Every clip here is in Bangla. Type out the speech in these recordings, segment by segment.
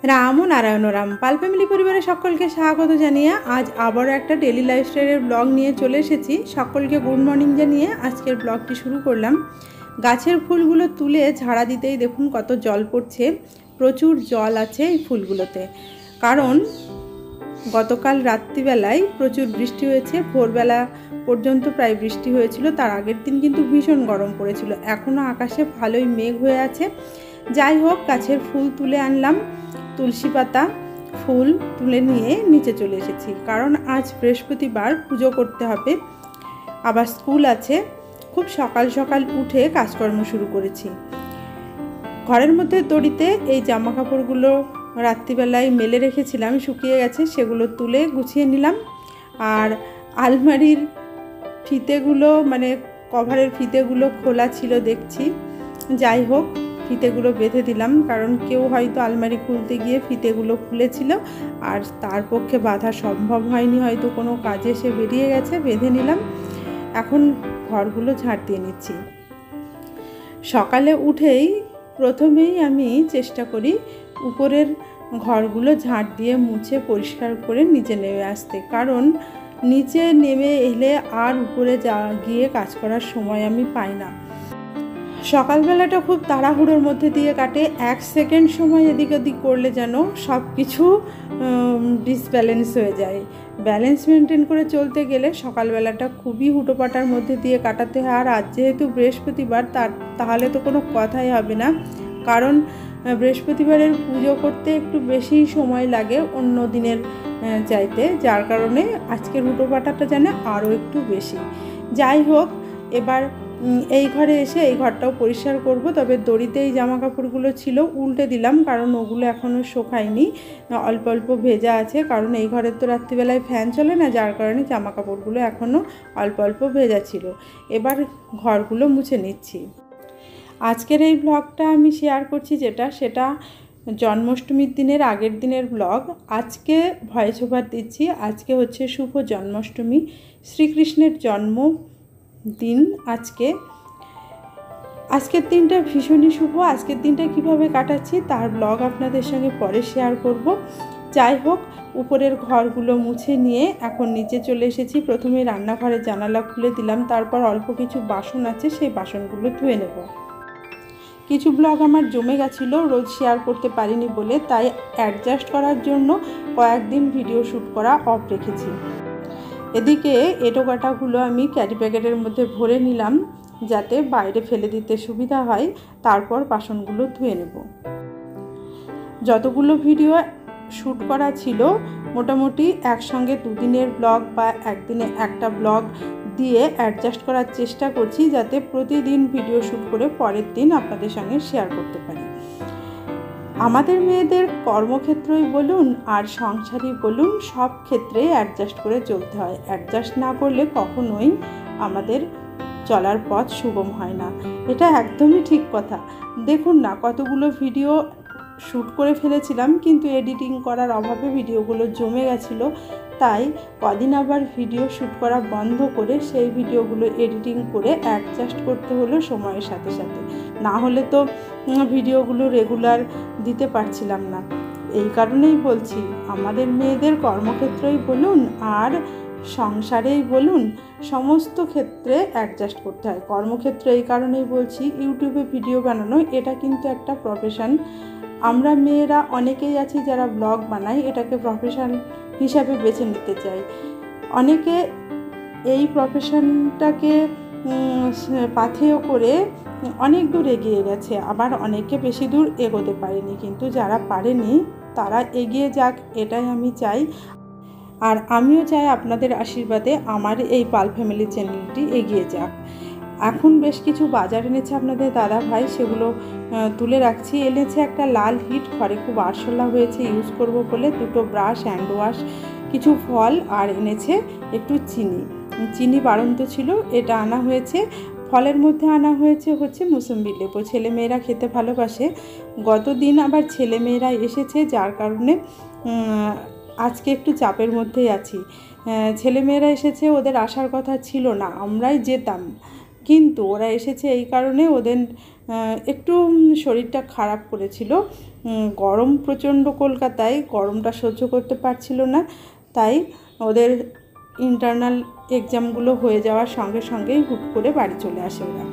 রাম ও নারায়ণ রাম পাল ফ্যামিলি পরিবারের সকলকে স্বাগত জানিয়ে আজ আবারও একটা ডেলি লাইফস্টাইলের ব্লগ নিয়ে চলে এসেছি। সকলকে গুড মর্নিং জানিয়ে আজকের ব্লগটি শুরু করলাম। গাছের ফুলগুলো তুলে ঝাড়া দিতেই দেখুন কত জল পড়ছে, প্রচুর জল আছে এই ফুলগুলোতে। কারণ গতকাল রাত্রিবেলায় প্রচুর বৃষ্টি হয়েছে, ভোরবেলা পর্যন্ত প্রায় বৃষ্টি হয়েছিল। তার আগের দিন কিন্তু ভীষণ গরম পড়েছিল। এখনও আকাশে ভালোই মেঘ হয়ে আছে। যাই হোক, গাছের ফুল তুলে আনলাম, তুলসী পাতা ফুল তুলে নিয়ে নিচে চলে এসেছি। কারণ আজ বৃহস্পতিবার, পুজো করতে হবে, আবার স্কুল আছে। খুব সকাল সকাল উঠে কাজকর্ম শুরু করেছি। ঘরের মধ্যে দড়িতে এই জামা কাপড়গুলো রাত্রিবেলায় মেলে রেখেছিলাম, শুকিয়ে গেছে, সেগুলো তুলে গুছিয়ে নিলাম। আর আলমারির ফিতেগুলো মানে কভারের ফিতেগুলো খোলা ছিল দেখছি। যাই হোক, ফিতেগুলো বেঁধে দিলাম, কারণ কেউ হয়তো আলমারি খুলতে গিয়ে ফিতেগুলো খুলেছিল আর তার পক্ষে বাঁধা সম্ভব হয়নি, হয়তো কোনো কাজে সে বেরিয়ে গেছে। বেঁধে নিলাম। এখন ঘরগুলো ঝাড় দিয়ে নিচ্ছি। সকালে উঠেই প্রথমেই আমি চেষ্টা করি উপরের ঘরগুলো ঝাড় দিয়ে মুছে পরিষ্কার করে নিচে নেমে আসতে। কারণ নিচে নেমে এলে আর উপরে গিয়ে কাজ করার সময় আমি পাই না। সকালবেলাটা খুব তাড়াহুড়োর মধ্যে দিয়ে কাটে। 1 সেকেন্ড সময় এদিক ওদিক করলে যেন সব কিছু ডিসব্যালেন্স হয়ে যায়। ব্যালেন্স মেনটেন করে চলতে গেলে সকালবেলাটা খুবই হুটোপাটার মধ্যে দিয়ে কাটাতে হয়। আর আজ যেহেতু বৃহস্পতিবার, তাহলে তো কোনো কথাই হবে না। কারণ বৃহস্পতিবারের পুজো করতে একটু বেশি সময় লাগে অন্য দিনের চাইতে, যার কারণে আজকের হুটোপাটাটা যেন আরও একটু বেশি। যাই হোক, এবার এই ঘরে এসে এই ঘরটাও পরিষ্কার করব। তবে দড়িতে এই জামা কাপড়গুলো ছিল, উল্টে দিলাম, কারণ ওগুলো এখনও শোকায়নি, অল্প অল্প ভেজা আছে। কারণ এই ঘরের তো রাত্রিবেলায় ফ্যান চলে না, যার কারণে জামা কাপড়গুলো এখনও অল্প অল্প ভেজা ছিল। এবার ঘরগুলো মুছে নিচ্ছি। আজকের এই ব্লগটা আমি শেয়ার করছি সেটা জন্মাষ্টমীর দিনের আগের দিনের ব্লগ। আজকে ভয়েস ওভার দিচ্ছি। আজকে হচ্ছে শুভ জন্মাষ্টমী, শ্রীকৃষ্ণের জন্মদিন। আজকের দিনটা ভীষণই শুভ। আজকের দিনটা কিভাবে কাটাচ্ছি তার ব্লগ আপনাদের সঙ্গে পরে শেয়ার করব। যাই হোক, উপরের ঘরগুলো মুছে নিয়ে এখন নিচে চলে এসেছি। প্রথমে রান্নাঘরের জানালা খুলে দিলাম, তারপর অল্প কিছু বাসন আছে, সেই বাসনগুলো ধুয়ে নেব। কিছু ব্লগ আমার জমে গেছিলো, রোজ শেয়ার করতে পারিনি বলে, তাই অ্যাডজাস্ট করার জন্য কয়েকদিন ভিডিও শ্যুট করা অফ রেখেছি। এদিকে এঁটোকাটাগুলো আমি ক্যারি প্যাকেটের মধ্যে ভরে নিলাম, যাতে বাইরে ফেলে দিতে সুবিধা হয়। তারপর বাসনগুলো ধুয়ে নেব। যতগুলো ভিডিও শ্যুট করা ছিল মোটামুটি একসঙ্গে 2 দিনের ব্লগ বা একদিনে একটা ব্লগ দিয়ে অ্যাডজাস্ট করার চেষ্টা করছি, যাতে প্রতিদিন ভিডিও শ্যুট করে পরের দিন আপনাদের সঙ্গে শেয়ার করতে পারি। আমাদের মেয়েদের কর্মক্ষেত্রই বলুন আর সংসারই বলুন, সব ক্ষেত্রে অ্যাডজাস্ট করে চলতে হয়। অ্যাডজাস্ট না করলে কখনোই আমাদের চলার পথ সুগম হয় না। এটা একদমই ঠিক কথা। দেখুন না, কতগুলো ভিডিও শ্যুট করে ফেলেছিলাম, কিন্তু এডিটিং করার অভাবে ভিডিওগুলো জমে গেছিলো। তাই কদিন আবার ভিডিও শ্যুট করা বন্ধ করে সেই ভিডিওগুলো এডিটিং করে অ্যাডজাস্ট করতে হলো সময়ের সাথে সাথে। না হলে তো ভিডিওগুলো রেগুলার দিতে পারছিলাম না। এই কারণেই বলছি, আমাদের মেয়েদের কর্মক্ষেত্রেই বলুন আর সংসারেই বলুন, সমস্ত ক্ষেত্রে অ্যাডজাস্ট করতে হয়। কর্মক্ষেত্রে এই কারণেই বলছি, ইউটিউবে ভিডিও বানানো এটা কিন্তু একটা প্রফেশন। আমরা মেয়েরা অনেকেই আছি যারা ব্লগ বানাই, এটাকে প্রফেশন হিসাবে বেছে নিতে চাই। অনেকে এই প্রফেশনটাকে পাথেয় করে অনেক দূর এগিয়ে গেছে, আবার অনেকে বেশি দূর এগোতে পারেনি। কিন্তু যারা পারেনি তারা এগিয়ে যাক, এটাই আমি চাই। আর আমিও চাই আপনাদের আশীর্বাদে আমার এই পাল ফ্যামিলি চ্যানেলটি এগিয়ে যাক। এখন বেশ কিছু বাজার এনেছে আপনাদের দাদা ভাই, সেগুলো তুলে রাখছি। এনেছে একটা লাল হিট, ঘরে খুব আরশোলা হয়েছে, ইউজ করব বলে 2টো ব্রাশ, হ্যান্ড ওয়াশ, কিছু ফল, আর এনেছে একটু চিনি বাড়ন্ত ছিল, এটা আনা হয়েছে। ফলের মধ্যে আনা হচ্ছে মুসম্বি লেবু, ছেলেমেয়েরা খেতে ভালোবাসে। গতদিন আবার ছেলেমেয়েরা এসেছে, যার কারণে আজকে একটু চাপের মধ্যেই আছি। ছেলেমেয়েরা এসেছে, ওদের আসার কথা ছিল না, আমরাই যেতাম, কিন্তু ওরা এসেছে এই কারণে ওদের একটু শরীরটা খারাপ করেছিল। গরম প্রচণ্ড, কলকাতায় গরমটা সহ্য করতে পারছিল না, তাই ওদের ইন্টারনাল এক্সামগুলো হয়ে যাওয়ার সঙ্গে সঙ্গেই হুট করে বাড়ি চলে আসে ওরা।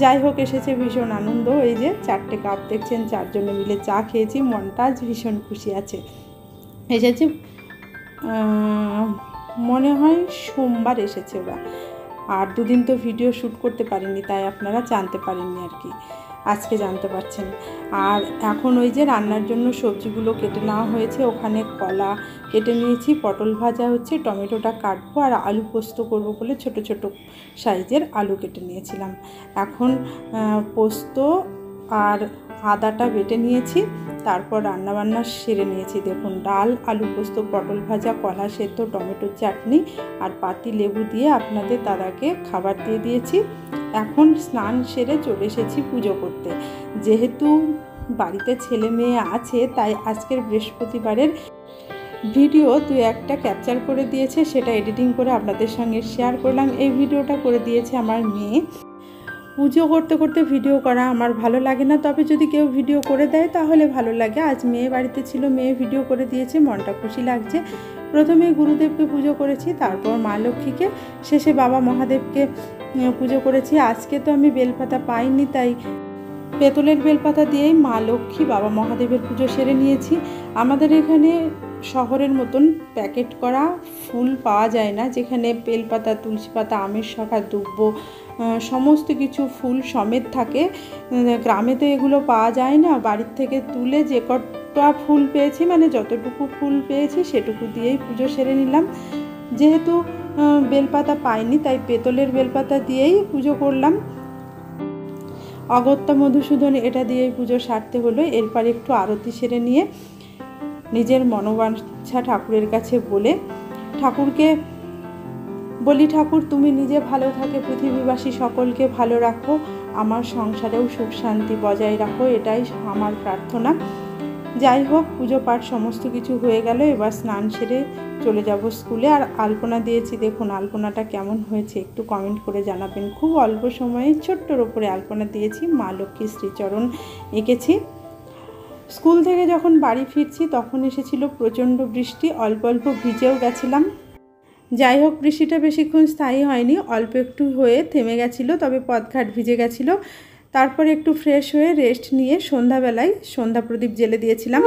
যাই হোক, এসেছে ভীষণ আনন্দ। এই যে 4টে কাপ দেখছেন, 4 জনে মিলে চা খেয়েছি, মনটা আজ ভীষণ খুশি আছে। এসেছে মনে হয় সোমবার এসেছে ওরা, আর 2 দিন তো ভিডিও শ্যুট করতে পারিনি, তাই আপনারা জানতে পারেননি আর কি, আজকে জানতে পারছেন। আর এখন ওই যে রান্নার জন্য সবজিগুলো কেটে নেওয়া হয়েছে, ওখানে কলা কেটে নিয়েছি, পটল ভাজা হচ্ছে, টমেটোটা কাটবো, আর আলু পোস্ত করব বলে ছোট ছোট সাইজের আলু কেটে নিয়েছিলাম। এখন পোস্ত আর আদাটা বেটে নিয়েছি, তারপর রান্নাবান্না সেরে নিয়েছি। দেখুন, ডাল, আলু পোস্ত, পটল ভাজা, কলা সেদ্ধ, টমেটোর চাটনি আর পাতি লেবু দিয়ে আপনাদের দাদাকে খাবার দিয়ে দিয়েছি। এখন স্নান সেরে চলে এসেছি পুজো করতে। যেহেতু বাড়িতে ছেলে মেয়ে আছে, তাই আজকের বৃহস্পতিবারের ভিডিও 2-1টা ক্যাপচার করে দিয়েছে, সেটা এডিটিং করে আপনাদের সঙ্গে শেয়ার করলাম। এই ভিডিওটা করে দিয়েছে আমার মেয়ে। পুজো করতে করতে ভিডিও করা আমার ভালো লাগে না, তবে যদি কেউ ভিডিও করে দেয় তাহলে ভালো লাগে। আজ মেয়ে বাড়িতে ছিল, মেয়ে ভিডিও করে দিয়েছে, মনটা খুশি লাগছে। প্রথমে গুরুদেবকে পুজো করেছি, তারপর মা লক্ষ্মীকে, শেষে বাবা মহাদেবকে পুজো করেছি। আজকে তো আমি বেলপাতা পাইনি, তাই পেতলের বেলপাতা দিয়েই মা লক্ষ্মী, বাবা মহাদেবের পুজো সেরে নিয়েছি। আমাদের এখানে শহরের মতন প্যাকেট করা ফুল পাওয়া যায় না, যেখানে বেলপাতা, তুলসী পাতা, আমের শাখা, দুব্ব সমস্ত কিছু ফুল সমেত থাকে। গ্রামে তো এগুলো পাওয়া যায় না। বাড়ির থেকে তুলে যে কটা ফুল পেয়েছি, মানে যতটুকু ফুল পেয়েছি সেটুকু দিয়েই পুজো সেরে নিলাম। যেহেতু বেলপাতা পাইনি, তাই পেতলের বেলপাতা দিয়েই পুজো করলাম। অগত্যা মধুসূদন, এটা দিয়েই পুজো সারতে হলো। এরপর একটু আরতি সেরে নিয়ে নিজের মনোবাঞ্ছা ঠাকুরের কাছে বলে ঠাকুরকে বলি, ঠাকুর তুমি নিজে ভালো থাকে, পৃথিবীবাসী সকলকে ভালো রাখো, আমার সংসারেও সুখ শান্তি বজায় রাখো, এটাই আমার প্রার্থনা। যাই হোক, পুজো পাঠ সমস্ত কিছু হয়ে গেল। এবার স্নান সেরে চলে যাব স্কুলে। আর আলপনা দিয়েছি, দেখুন আলপনাটা কেমন হয়েছে একটু কমেন্ট করে জানাবেন। খুব অল্প সময়ে ছোট্টর ওপরে আলপনা দিয়েছি, মা লক্ষ্মীর শ্রীচরণ এঁকেছি। স্কুল থেকে যখন বাড়ি ফিরছি তখন এসেছিল প্রচণ্ড বৃষ্টি, অল্প অল্প ভিজেও গেছিলাম। যাই হোক, বৃষ্টিটা বেশিক্ষণ স্থায়ী হয়নি, অল্প একটু হয়ে থেমে গেছিলো, তবে পথঘাট ভিজে গেছিলো। তারপর একটু ফ্রেশ হয়ে রেস্ট নিয়ে সন্ধ্যাবেলায় সন্ধ্যা প্রদীপ জ্বেলে দিয়েছিলাম।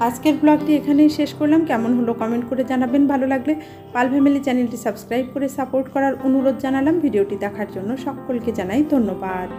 আজকের ব্লগটি এখানেই শেষ করলাম। কেমন হলো কমেন্ট করে জানাবেন। ভালো লাগলে পাল ফ্যামিলি চ্যানেলটি সাবস্ক্রাইব করে সাপোর্ট করার অনুরোধ জানালাম। ভিডিওটি দেখার জন্য সকলকে জানাই ধন্যবাদ।